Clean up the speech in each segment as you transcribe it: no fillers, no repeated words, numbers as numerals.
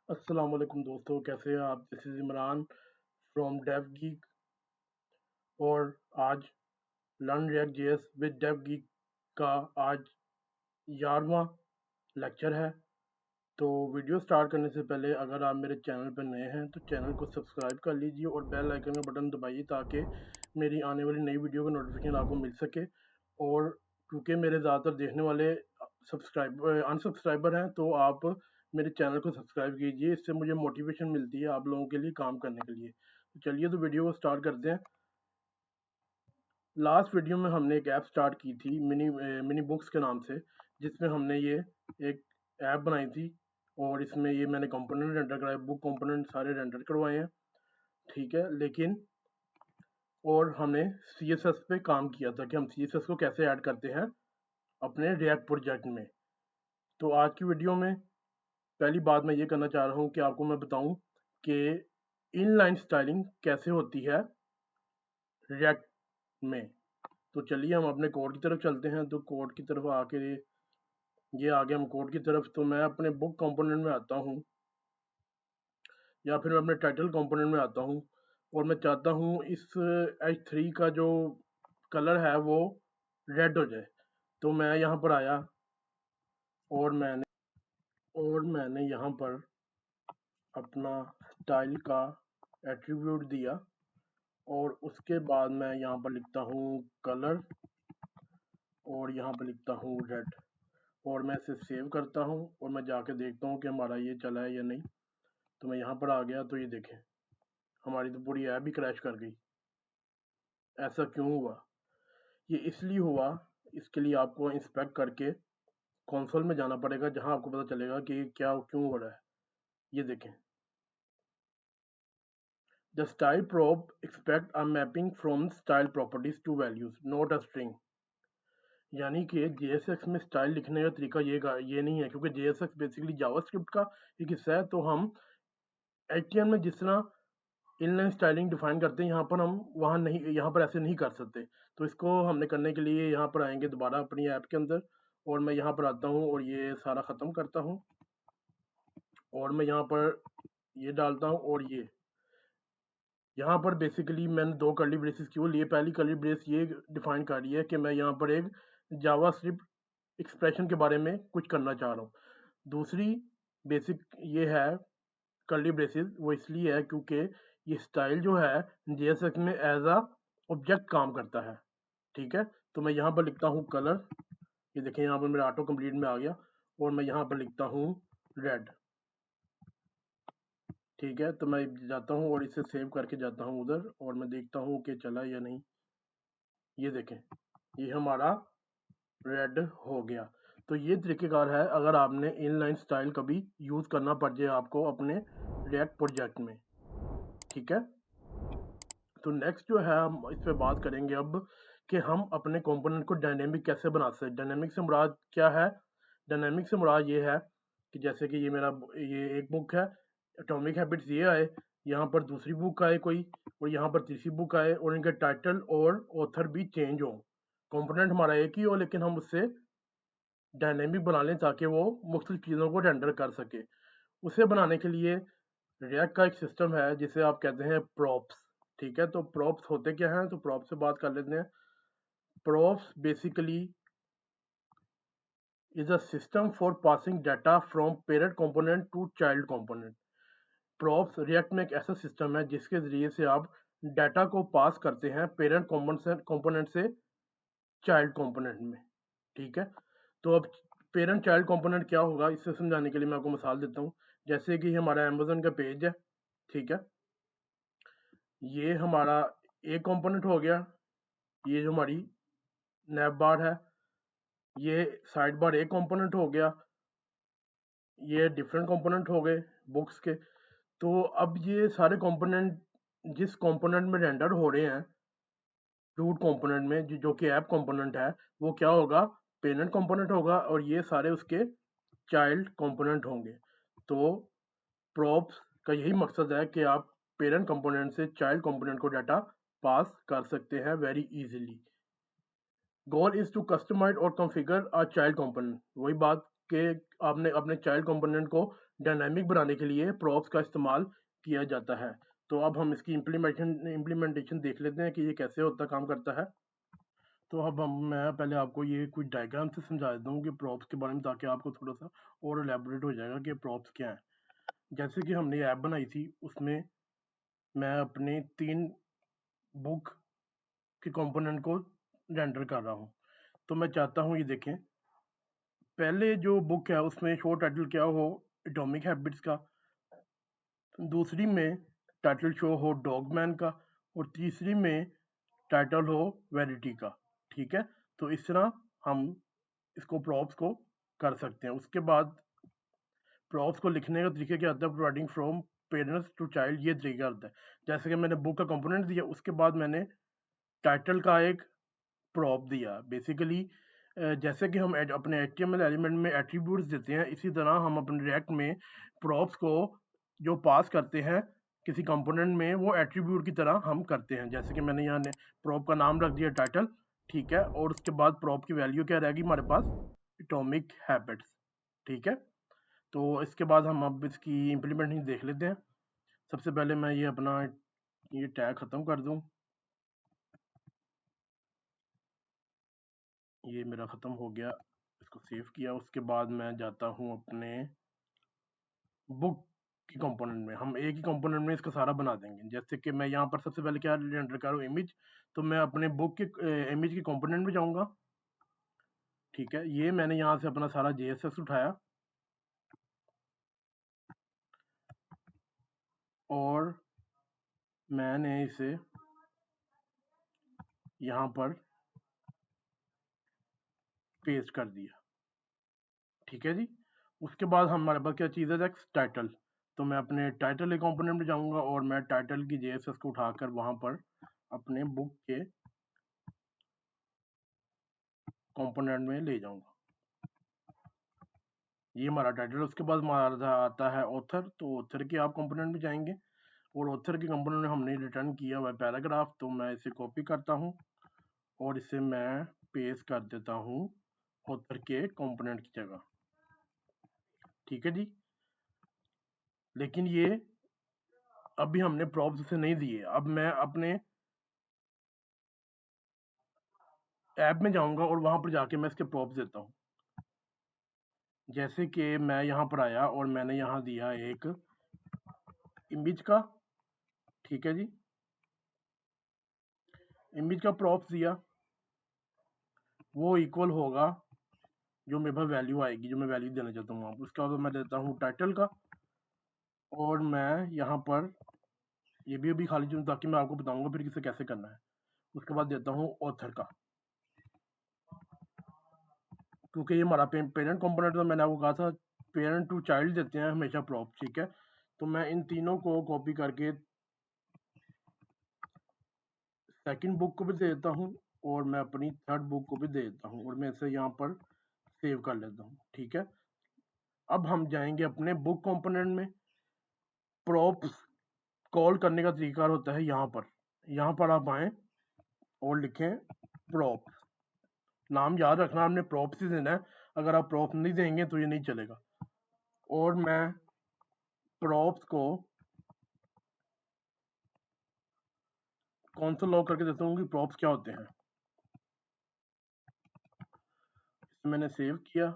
अस्सलाम वालेकुम दोस्तों, कैसे हैं आप? This is Imran from Dev Geek. और आज learn React JS with Dev Geek का आज 11वां लेक्चर है। तो वीडियो स्टार्ट करने से पहले अगर आप मेरे चैनल पर नए हैं तो चैनल को सब्सक्राइब कर लीजिए और बेल आइकन का बटन दबाइए ताकि मेरी आने वाली नई वीडियो का नोटिफिकेशन आपको मिल सके। और क्योंकि मेरे ज़्यादातर देखने वाले अनसब्सक्राइबर हैं तो आप मेरे चैनल को सब्सक्राइब कीजिए, इससे मुझे मोटिवेशन मिलती है आप लोगों के लिए काम करने के लिए। तो चलिए तो वीडियो को स्टार्ट करते हैं। लास्ट वीडियो में हमने एक ऐप स्टार्ट की थी मिनी बुक्स के नाम से, जिसमें हमने ये एक ऐप बनाई थी और इसमें ये मैंने कंपोनेंट रेंडर कराए, बुक कंपोनेंट सारे रेंडर करवाए हैं, ठीक है। लेकिन और हमने CSS पे काम किया था कि हम CSS को कैसे ऐड करते हैं अपने रिएक्ट प्रोजेक्ट में। तो आज की वीडियो में पहली बात मैं ये करना चाह रहा हूँ कि आपको मैं बताऊं कि इनलाइन स्टाइलिंग कैसे होती है रिएक्ट में। तो चलिए हम अपने कोड की तरफ चलते हैं। तो कोड की तरफ आके ये आ गया हम कोड की तरफ। तो मैं अपने बुक कंपोनेंट में आता हूँ या फिर मैं अपने टाइटल कंपोनेंट में आता हूँ और मैं चाहता हूँ इस H3 का जो कलर है वो रेड हो जाए। तो मैं यहाँ पर आया और मैंने यहाँ पर अपना स्टाइल का एट्रीब्यूट दिया और उसके बाद मैं यहाँ पर लिखता हूँ कलर और यहाँ पर लिखता हूँ रेड और मैं इसे सेव करता हूँ और मैं जाके देखता हूँ कि हमारा ये चला है या नहीं। तो मैं यहाँ पर आ गया तो ये देखें हमारी तो पूरी ऐप ही क्रैश कर गई। ऐसा क्यों हुआ? ये इसलिए हुआ, इसके लिए आपको इंस्पेक्ट करके कंसोल में जाना पड़ेगा जहाँ आपको पता चलेगा कि क्या क्यों हो रहा है। ये देखें, the style prop expect a mapping from style properties to values not a string। यानी कि JSX में स्टाइल लिखने का तरीका ये नहीं है, क्योंकि JSX बेसिकली जावास्क्रिप्ट का एक हिस्सा है। तो हम HTML में जिस तरह इनलाइन स्टाइलिंग डिफाइन करते हैं, यहाँ पर हम वहाँ नहीं, यहाँ पर ऐसे नहीं कर सकते। तो इसको हमने करने के लिए यहाँ पर आएंगे दोबारा अपनी ऐप के अंदर और मैं यहाँ पर आता हूँ और ये सारा ख़त्म करता हूँ और मैं यहाँ पर ये डालता हूँ और ये यहाँ पर बेसिकली मैंने दो कर्ली ब्रेसेस क्यों लिए। पहली कर्ली ब्रेस ये डिफाइन कर रही है कि मैं यहाँ पर एक जावास्क्रिप्ट एक्सप्रेशन के बारे में कुछ करना चाह रहा हूँ। दूसरी बेसिक ये है कर्ली ब्रेसेस, वो इसलिए है क्योंकि ये स्टाइल जो है JSX में एज अ ऑब्जेक्ट काम करता है, ठीक है। तो मैं यहाँ पर लिखता हूँ कलर, ये देखें यहाँ पर मेरा ऑटो कंप्लीट में आ गया और मैं यहाँ पर लिखता हूँ रेड, ठीक है। तो मैं जाता हूँ और इसे सेव करके जाता हूँ उधर और मैं देखता हूँ कि चला या नहीं। ये देखें ये हमारा रेड हो गया। तो ये तरीकेकार है अगर आपने इनलाइन स्टाइल कभी यूज़ करना पड़ जाए आपको अपने रिएक्ट प्रोजेक्ट में, ठीक है। तो नेक्स्ट जो है हम इस पर बात करेंगे अब कि हम अपने कंपोनेंट को डायनेमिक कैसे बना सकते हैं। डायनेमिक से मुराद क्या है? डायनेमिक से मुराद ये है कि जैसे कि ये एक बुक है, एटॉमिक हैबिट्स ये आए, यहाँ पर दूसरी बुक आए कोई और यहाँ पर तीसरी बुक आए और इनके टाइटल और ऑथर भी चेंज हो। कंपोनेंट हमारा एक ही हो लेकिन हम उससे डायनेमिक बना लें ताकि वो मुख्तलिफ चीज़ों को रेंडर कर सके। उसे बनाने के लिए रिएक्ट का एक सिस्टम है जिसे आप कहते हैं प्रॉप्स, ठीक है। तो प्रॉप्स होते क्या हैं? तो प्रॉप्स से बात कर लेते हैं। Props basically is a system for passing data from parent component to child component. Props React में एक ऐसा सिस्टम है जिसके जरिए से आप डाटा को पास करते हैं पेरेंट कंपोनेंट से चाइल्ड कंपोनेंट में, ठीक है। तो अब पेरेंट चाइल्ड कंपोनेंट क्या होगा इससे समझाने के लिए मैं आपको मिसाल देता हूँ। जैसे कि हमारा अमेजन का पेज है, ठीक है। ये हमारा एक कंपोनेंट हो गया, ये जो हमारी नैप बार है, ये साइड बार एक कंपोनेंट हो गया, ये डिफरेंट कंपोनेंट हो गए बुक्स के। तो अब ये सारे कंपोनेंट जिस कंपोनेंट में रेंडर हो रहे हैं रूट कंपोनेंट में जो कि ऐप कंपोनेंट है, वो क्या होगा? पेरेंट कंपोनेंट होगा और ये सारे उसके चाइल्ड कंपोनेंट होंगे। तो प्रॉप्स का यही मकसद है कि आप पेरेंट कंपोनेंट से चाइल्ड कंपोनेंट को डाटा पास कर सकते हैं very easily. Goal is to customize और कॉन्फ़िगर अ चाइल्ड कंपोनेंट। वही बात कि आपने अपने चाइल्ड कंपोनेंट को डायनामिक बनाने के लिए प्रॉप्स का इस्तेमाल किया जाता है। तो अब हम इसकी इम्प्लीमेंटेशन देख लेते हैं कि ये कैसे काम करता है। तो अब मैं पहले आपको ये कुछ डायग्राम से समझा देता हूँ कि प्रॉप्स के बारे में, ताकि आपको थोड़ा सा और एलैबोरेट हो जाएगा कि प्रॉप्स क्या है। जैसे कि हमने ऐप बनाई थी, उसमें मैं अपने 3 बुक के कंपोनेंट को रेंडर कर रहा हूँ। तो मैं चाहता हूँ, ये देखें, पहले जो बुक है उसमें शो टाइटल क्या हो, एटॉमिक हैबिट्स का, दूसरी में टाइटल शो हो डॉगमैन का, और तीसरी में टाइटल हो वेरिटी का। ठीक है, तो इस तरह हम इसको प्रॉप्स को कर सकते हैं। उसके बाद प्रॉप्स को लिखने का तरीका क्या होता है, providing from parents to child, ये तरीका होता है। जैसे कि मैंने बुक का कंपोनेंट दिया, उसके बाद मैंने टाइटल का एक प्रॉप दिया। बेसिकली जैसे कि हम अपने HTML एलिमेंट में एट्रीब्यूट्स देते हैं, इसी तरह हम अपने रिएक्ट में प्रॉप्स को जो पास करते हैं किसी कंपोनेंट में, वो एट्रीब्यूट की तरह हम करते हैं। जैसे कि मैंने यहाँ प्रॉप का नाम रख दिया टाइटल, ठीक है, और उसके बाद प्रॉप की वैल्यू क्या रहेगी हमारे पास, एटॉमिक हैबिट्स। ठीक है, तो इसके बाद हम अब इसकी इम्प्लीमेंटेशन देख लेते हैं। सबसे पहले मैं ये अपना ये टैग ख़त्म कर दूं, ये मेरा ख़त्म हो गया, इसको सेव किया। उसके बाद मैं जाता हूँ अपने बुक की कंपोनेंट में, हम एक ही कंपोनेंट में इसका सारा बना देंगे। जैसे कि मैं यहाँ पर सबसे पहले क्या रेंडर करूँ, इमेज, तो मैं अपने बुक के इमेज के कंपोनेंट में जाऊँगा। ठीक है, ये मैंने यहाँ से अपना सारा JSX उठाया और मैंने इसे यहाँ पर पेस्ट कर दिया। ठीक है जी, उसके बाद हमारे पास क्या चीज़ है, टाइटल। तो मैं अपने टाइटल के कंपोनेंट में जाऊँगा और मैं टाइटल की JSX को उठाकर वहाँ पर अपने बुक के कंपोनेंट में ले जाऊँगा। ये हमारा टाइटल। उसके बाद हमारा आता है ऑथर, तो ऑथर के आप कंपोनेंट में जाएंगे और ऑथर के कंपोनेंट में हमने रिटर्न किया हुआ है पैराग्राफ, तो मैं इसे कॉपी करता हूँ और इसे मैं पेस्ट कर देता हूँ ऑथर के कंपोनेंट की जगह। ठीक है जी, लेकिन ये अभी हमने प्रॉप्स उसे नहीं दिए। अब मैं अपने ऐप में जाऊंगा और वहां पर जाके मैं इसके प्रॉप्स देता हूँ। जैसे कि मैं यहाँ पर आया और मैंने यहाँ दिया एक इमेज का, ठीक है जी, इमेज का प्रॉप्स दिया, वो इक्वल होगा जो मेरे पास वैल्यू आएगी, जो मैं वैल्यू देना चाहता हूँ। उसके बाद मैं देता हूँ टाइटल का, और मैं यहाँ पर ये भी अभी खाली चुनूँ ताकि मैं आपको बताऊंगा फिर किसे कैसे करना है। उसके बाद देता हूँ ऑथर का, क्योंकि ये हमारा पेरेंट कंपोनेंट, तो मैंने आपको कहा था पेरेंट टू चाइल्ड देते हैं हमेशा प्रॉप। ठीक है, तो मैं इन तीनों को कॉपी करके सेकंड बुक को भी दे देता हूँ और मैं अपनी थर्ड बुक को भी दे देता हूँ, और मैं इसे यहाँ पर सेव कर लेता हूँ। ठीक है, अब हम जाएंगे अपने बुक कंपोनेंट में। प्रॉप्स कॉल करने का तरीका होता है यहाँ पर आप आए और लिखें प्रॉप्स। नाम याद रखना, हमने प्रॉप्स ही देना है, अगर आप प्रॉप्स नहीं देंगे तो ये नहीं चलेगा। और मैं प्रॉप्स को कौन लॉग करके देता हूँ कि प्रॉप्स क्या होते हैं। इसे मैंने सेव किया।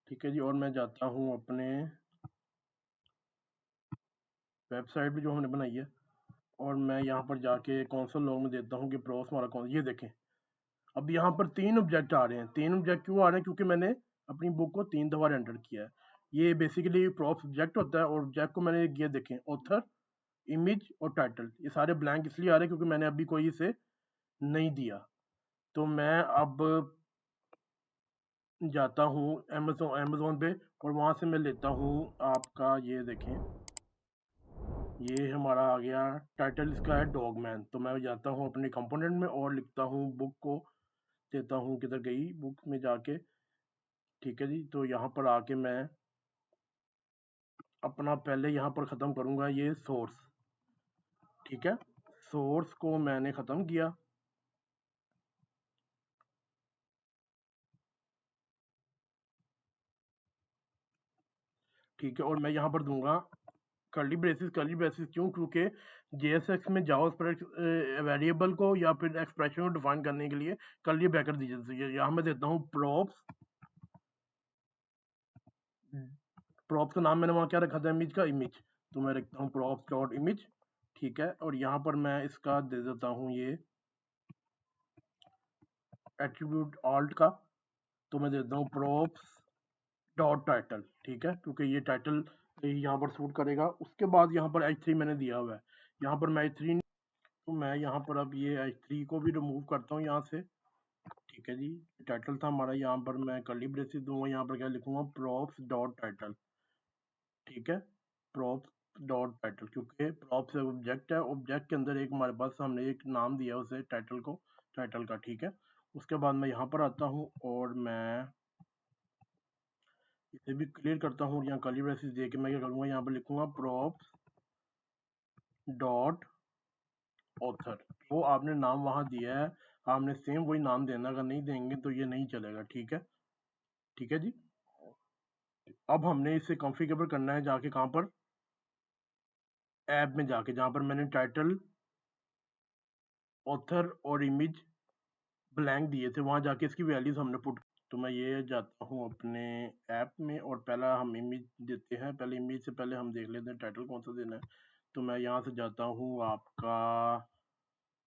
ठीक है जी, और मैं जाता हूँ अपने वेबसाइट पे जो हमने बनाई है, और मैं यहाँ पर जाके कौन लॉग में देता हूँ कि प्रॉप्स हमारा कौन। ये देखें, अब यहाँ पर 3 ऑब्जेक्ट आ रहे हैं। 3 ऑब्जेक्ट क्यों आ रहे हैं, क्योंकि मैंने अपनी बुक को 3 दफ़ा एंटर किया है। ये बेसिकली प्रॉप्स ऑब्जेक्ट होता है, और ऑब्जेक्ट को मैंने ये देखें, ऑथर, इमेज और टाइटल, ये सारे ब्लैंक इसलिए आ रहे हैं क्योंकि मैंने अभी कोई इसे नहीं दिया। तो मैं अब जाता हूँ अमेज़न पे और वहाँ से मैं लेता हूँ आपका, ये देखें, ये हमारा आ गया टाइटल, इसका है डॉगमैन। तो मैं जाता हूँ अपने कंपोनेंट में और लिखता हूँ बुक को, देता हूँ, किधर गई बुक में जाके। ठीक है जी, तो यहाँ पर आके मैं अपना पहले यहाँ पर ख़त्म करूँगा ये सोर्स। ठीक है, सोर्स को मैंने ख़त्म किया। ठीक है, और मैं यहाँ पर दूंगा कर्ली ब्रेसेस क्यों? क्योंकि JSX में जावास्क्रिप्ट वेरिएबल को या फिर एक्सप्रेशन को डिफाइन करने के लिए कर्ली ब्रैकेट दी जाती है। यहाँ मैं देता हूँ प्रॉप्स का नाम मैंने वहाँ क्या रखा था इमेज का, इमेज, तो मैं रखता हूँ प्रॉप्स डॉट इमेज, ठीक है। और यहाँ पर मैं इसका दे देता हूँ ये एट्रीब्यूट ऑल्ट का, तो मैं देता हूँ प्रॉप्स डॉट टाइटल, ठीक है, क्योंकि ये टाइटल यहाँ पर सूट करेगा। उसके बाद यहाँ पर H3 मैंने दिया हुआ है, यहाँ पर मैं H3, तो मैं यहाँ पर अब ये H3 को भी रिमूव करता हूँ यहाँ से, ठीक है जी। टाइटल था हमारा, यहाँ पर मैं कर्ली ब्रेसेस दूंगा, यहाँ पर क्या लिखूंगा, प्रॉप्स डॉट टाइटल, ठीक है, प्रॉप्स डॉट टाइटल, क्योंकि प्रॉप्स एक ऑब्जेक्ट है, ऑब्जेक्ट के अंदर एक हमारे पास हमने एक नाम दिया उसे टाइटल को, टाइटल का, ठीक है। उसके बाद मैं यहाँ पर आता हूँ और मैं इसे भी क्लियर करता हूँ, यहाँ कर्ली ब्रेसेस दे के मैं क्या करूँगा, यहाँ पर लिखूंगा प्रॉप्स डॉट ऑथर, वो आपने नाम वहाँ दिया है, आपने सेम वही नाम देना, अगर नहीं देंगे तो ये नहीं चलेगा, ठीक है, ठीक है जी। अब हमने इसे कॉन्फ़िगर करना है जाके कहाँ पर, ऐप में जाके, जहाँ पर मैंने टाइटल, ऑथर और इमेज ब्लैंक दिए थे, वहाँ जाके इसकी वैल्यूज हमने पुट, तो मैं ये जाता हूँ अपने ऐप में और पहला हम इमेज देते हैं, पहले इमेज से पहले हम देख लेते हैं टाइटल कौन सा देना है। तो मैं यहाँ से जाता हूँ आपका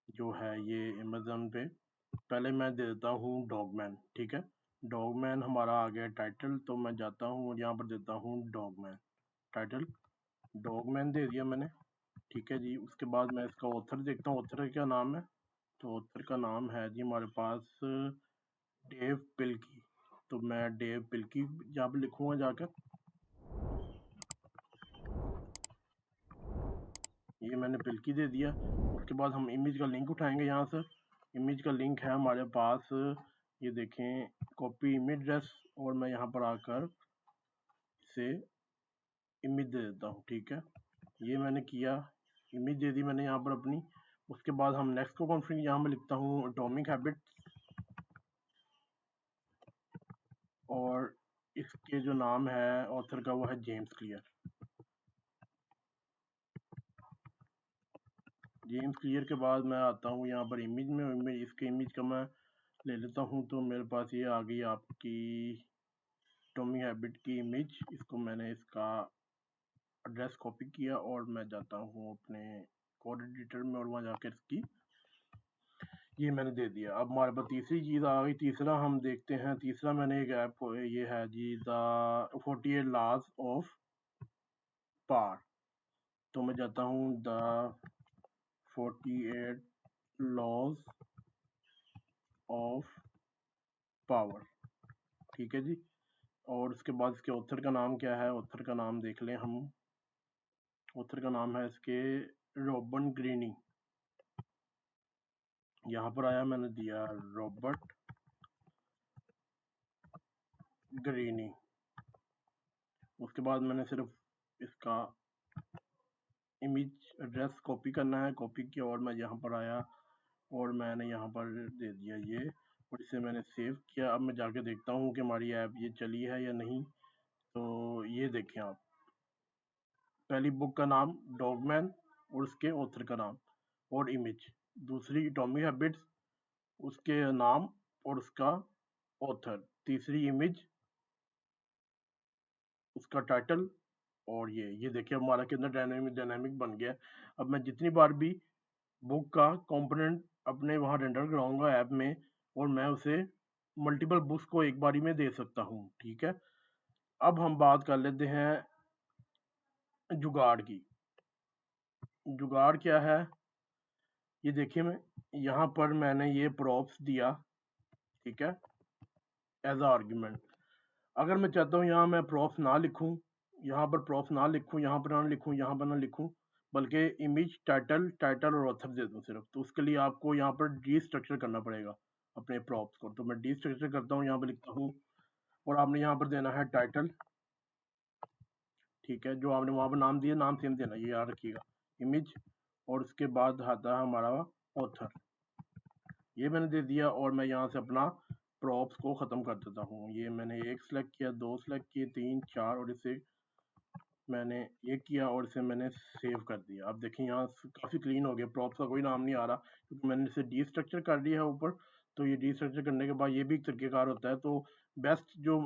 जो है ये अमेज़न पे, पहले मैं दे देता हूँ डॉगमैन, ठीक है, डॉगमैन हमारा आ गया टाइटल, तो मैं जाता हूँ और यहाँ पर देता हूँ डॉगमैन टाइटल, डॉगमैन दे दिया मैंने, ठीक है जी। उसके बाद मैं इसका ऑथर देखता हूँ, ऑथर का क्या नाम है, तो ऑथर का नाम है जी हमारे पास डेव पिल्की, तो मैं डेव पिल्की यहाँ पर लिखूंगा जाकर, ये मैंने पिल्की दे दिया। उसके बाद हम इमेज का लिंक उठाएंगे, यहाँ से इमेज का लिंक है हमारे पास, ये देखें, कॉपी इमेज एड्रेस, और मैं यहाँ पर आकर इसे इमेज दे देता हूँ, ठीक है, ये मैंने किया, इमेज दे दी मैंने यहाँ पर अपनी। उसके बाद हम नेक्स्ट को कॉन्फ़िगर, यहाँ मैं लिखता हूँ एटॉमिक हैबिट, और इसके जो नाम है ऑथर का वो है जेम्स क्लियर, जेम्स क्लियर के बाद मैं आता हूँ यहाँ पर इमेज में, इमेज इसके इमेज का मैं ले लेता हूँ, तो मेरे पास ये आ गई आपकी टॉमी हैबिट की इमेज, इसको मैंने इसका एड्रेस कॉपी किया और मैं जाता हूँ अपने कोड एडिटर में और वहाँ जाकर इसकी ये मैंने दे दिया। अब हमारे पास तीसरी चीज़ आ गई, तीसरा हम देखते हैं, तीसरा मैंने एक ऐप, ये है जी द 48 लॉज ऑफ पावर, तो मैं जाता हूँ द 48 लॉज ऑफ पावर, ठीक है जी। और उसके बाद इसके ऑथर का नाम क्या है, ऑथर का नाम देख लें हम, ऑथर का नाम है इसके रॉबर्ट ग्रीनी, यहाँ पर आया मैंने दिया रॉबर्ट ग्रीनी। उसके बाद मैंने सिर्फ इसका इमेज एड्रेस कॉपी करना है, कॉपी किया और मैं यहाँ पर आया और मैंने यहाँ पर दे दिया ये, और इसे मैंने सेव किया। अब मैं जाके देखता हूँ कि हमारी ऐप ये चली है या नहीं, तो ये देखें आप, पहली बुक का नाम डॉगमैन और उसके ऑथर का नाम और इमेज, दूसरी एटॉमिक हैबिट्स, उसके नाम और उसका ऑथर, तीसरी इमेज, उसका टाइटल, और ये देखिए हमारा कितना डायनामिक बन गया। अब मैं जितनी बार भी बुक का कंपोनेंट अपने वहाँ रेंडर कराऊंगा ऐप में, और मैं उसे मल्टीपल बुक्स को एक बारी में दे सकता हूँ, ठीक है। अब हम बात कर लेते हैं जुगाड़ की। जुगाड़ क्या है, ये देखिए, मैं यहाँ पर मैंने ये प्रॉप्स दिया, ठीक है, एज अ आर्ग्यूमेंट। अगर मैं चाहता हूँ यहाँ मैं प्रॉप्स ना लिखूँ, यहाँ पर प्रॉप्स ना लिखूँ, यहाँ पर ना लिखूँ, यहाँ पर ना लिखूँ, बल्कि इमेज टाइटल और ऑथर दे दूँ सिर्फ, तो उसके लिए आपको यहाँ पर डीस्ट्रक्चर करना पड़ेगा अपने प्रॉप्स को। तो मैं डीस्ट्रक्चर करता हूँ, यहाँ पर लिखता हूँ, और आपने यहाँ पर देना है टाइटल, ठीक है, जो आपने वहाँ पर नाम दिया नाम सेम देना, ये याद रखिएगा, इमेज, और उसके बाद आता है हमारा ऑथर, ये मैंने दे दिया। और मैं यहाँ से अपना प्रॉप्स को ख़त्म कर देता हूँ, ये मैंने एक सेलेक्ट किया, दो सेलेक्ट किए, तीन, चार, और इसे मैंने ये किया और इसे मैंने सेव कर दिया। आप देखें यहाँ काफ़ी क्लीन हो गया, प्रॉप्स का कोई नाम नहीं आ रहा क्योंकि मैंने इसे डीस्ट्रक्चर कर दिया है ऊपर। तो ये डीस्ट्रक्चर करने के बाद ये भी एक तरीक़ेकार होता है। तो बेस्ट जो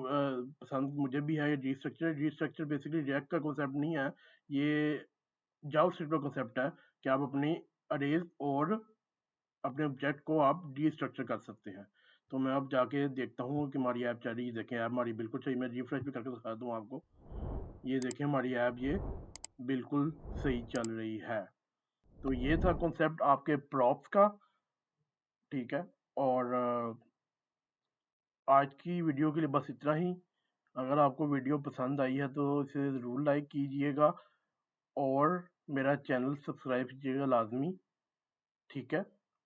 पसंद मुझे भी है ये डीस्ट्रक्चर बेसिकली रिएक्ट का कॉन्सेप्ट नहीं है, ये जावास्क्रिप्ट का कॉन्सेप्ट है कि आप अपनी अरेज और अपने ऑब्जेक्ट को आप डीस्ट्रक्चर कर सकते हैं। तो मैं अब जाके देखता हूँ कि हमारी ऐप चल रही है। देखें ऐप हमारी बिल्कुल सही, मैं रिफ्रेश भी करके दिखाता हूँ आपको। ये देखें हमारी ऐप ये बिल्कुल सही चल रही है। तो ये था कॉन्सेप्ट आपके प्रॉप्स का, ठीक है। और आज की वीडियो के लिए बस इतना ही। अगर आपको वीडियो पसंद आई है तो इसे ज़रूर लाइक कीजिएगा और मेरा चैनल सब्सक्राइब कीजिएगा लाजमी, ठीक है।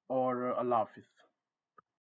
और अल्लाह हाफिज़।